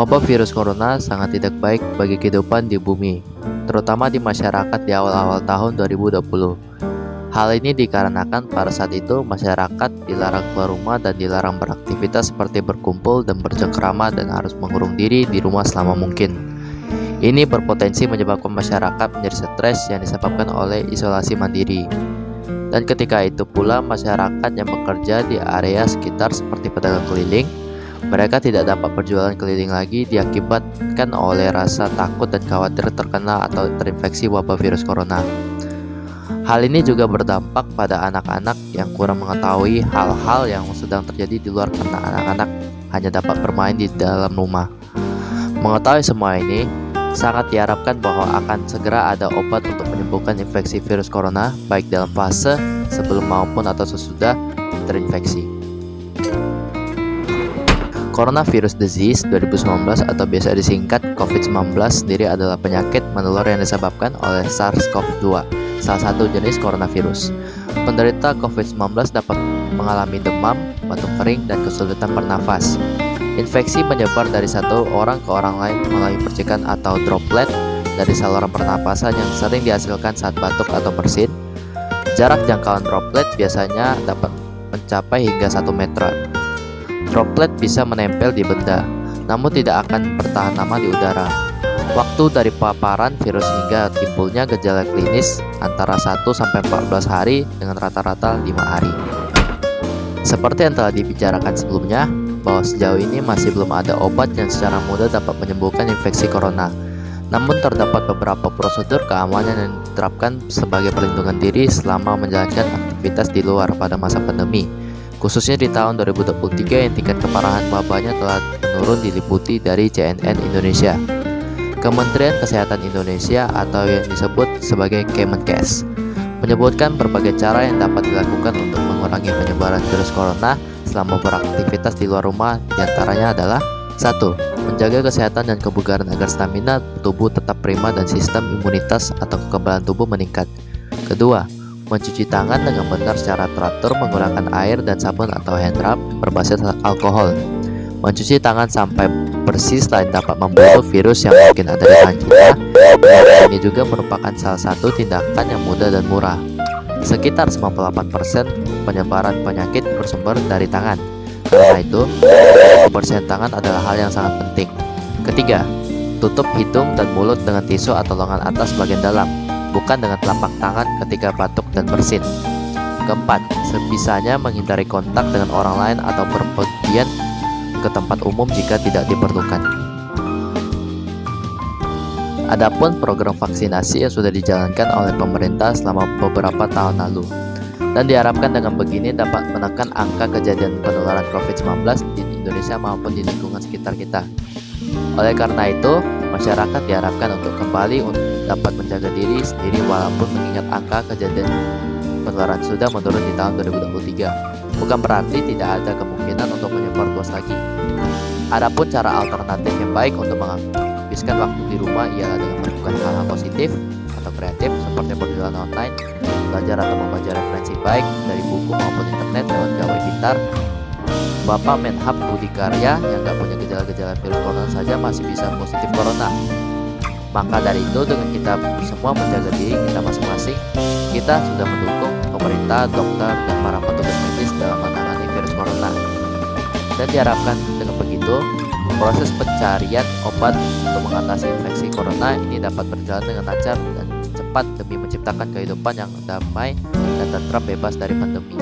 Wabah virus corona sangat tidak baik bagi kehidupan di bumi, terutama di masyarakat di awal-awal tahun 2020. Hal ini dikarenakan pada saat itu masyarakat dilarang keluar rumah dan dilarang beraktivitas seperti berkumpul dan bercengkrama dan harus mengurung diri di rumah selama mungkin. Ini berpotensi menyebabkan masyarakat menjadi stres yang disebabkan oleh isolasi mandiri. Dan ketika itu pula masyarakat yang bekerja di area sekitar seperti pedagang keliling, mereka tidak dapat berjualan keliling lagi diakibatkan oleh rasa takut dan khawatir terkena atau terinfeksi wabah virus corona. Hal ini juga berdampak pada anak-anak yang kurang mengetahui hal-hal yang sedang terjadi di luar karena anak-anak hanya dapat bermain di dalam rumah. Mengetahui semua ini, sangat diharapkan bahwa akan segera ada obat untuk menyembuhkan infeksi virus corona baik dalam fase sebelum maupun atau sesudah terinfeksi. Coronavirus Disease 2019 atau biasa disingkat COVID-19 sendiri adalah penyakit menular yang disebabkan oleh SARS-CoV-2, salah satu jenis coronavirus. Penderita COVID-19 dapat mengalami demam, batuk kering, dan kesulitan bernafas. Infeksi menyebar dari satu orang ke orang lain melalui percikan atau droplet dari saluran pernapasan yang sering dihasilkan saat batuk atau bersin. Jarak jangkauan droplet biasanya dapat mencapai hingga 1 meter. Droplet bisa menempel di benda, namun tidak akan bertahan lama di udara. Waktu dari paparan virus hingga timbulnya gejala klinis antara 1-14 hari dengan rata-rata 5 hari. Seperti yang telah dibicarakan sebelumnya, bahwa sejauh ini masih belum ada obat yang secara mudah dapat menyembuhkan infeksi corona. Namun terdapat beberapa prosedur keamanan yang diterapkan sebagai perlindungan diri selama menjalankan aktivitas di luar pada masa pandemi. Khususnya di tahun 2023 yang tingkat keparahan wabahnya telah menurun diliputi dari CNN Indonesia. Kementerian Kesehatan Indonesia atau yang disebut sebagai Kemenkes menyebutkan berbagai cara yang dapat dilakukan untuk mengurangi penyebaran virus corona selama beraktivitas di luar rumah. Di antaranya adalah 1. Menjaga kesehatan dan kebugaran agar stamina tubuh tetap prima dan sistem imunitas atau kekebalan tubuh meningkat. 2. Mencuci tangan dengan benar secara teratur menggunakan air dan sabun atau hand rub berbasis alkohol. Mencuci tangan sampai bersih selain dapat membunuh virus yang mungkin ada di tangan kita, ini juga merupakan salah satu tindakan yang mudah dan murah. Sekitar 98% penyebaran penyakit bersumber dari tangan. Karena itu, kebersihan tangan adalah hal yang sangat penting. 3. Tutup hidung dan mulut dengan tisu atau lengan atas bagian dalam, bukan dengan telapak tangan ketika batuk dan bersin. 4. Sebisanya menghindari kontak dengan orang lain atau berpergian ke tempat umum jika tidak diperlukan. Adapun program vaksinasi yang sudah dijalankan oleh pemerintah selama beberapa tahun lalu, dan diharapkan dengan begini dapat menekan angka kejadian penularan COVID-19 di Indonesia maupun di lingkungan sekitar kita. Oleh karena itu, masyarakat diharapkan untuk kembali dapat menjaga diri sendiri walaupun mengingat angka kejadian penularan sudah menurun di tahun 2023. Bukan berarti tidak ada kemungkinan untuk menyebar luas lagi. Adapun cara alternatif yang baik untuk menghabiskan waktu di rumah ialah dengan melakukan hal-hal positif atau kreatif seperti berjualan online, belajar atau membaca referensi baik dari buku maupun internet lewat gawai pintar. Bapak Menhub Budi Karya yang gak punya gejala-gejala virus corona saja masih bisa positif corona. Maka dari itu dengan kita semua menjaga diri kita masing-masing, kita sudah mendukung pemerintah, dokter, dan para petugas medis dalam menangani virus corona. Dan diharapkan dengan begitu, proses pencarian obat untuk mengatasi infeksi corona ini dapat berjalan dengan lancar dan cepat demi menciptakan kehidupan yang damai dan tentram bebas dari pandemi.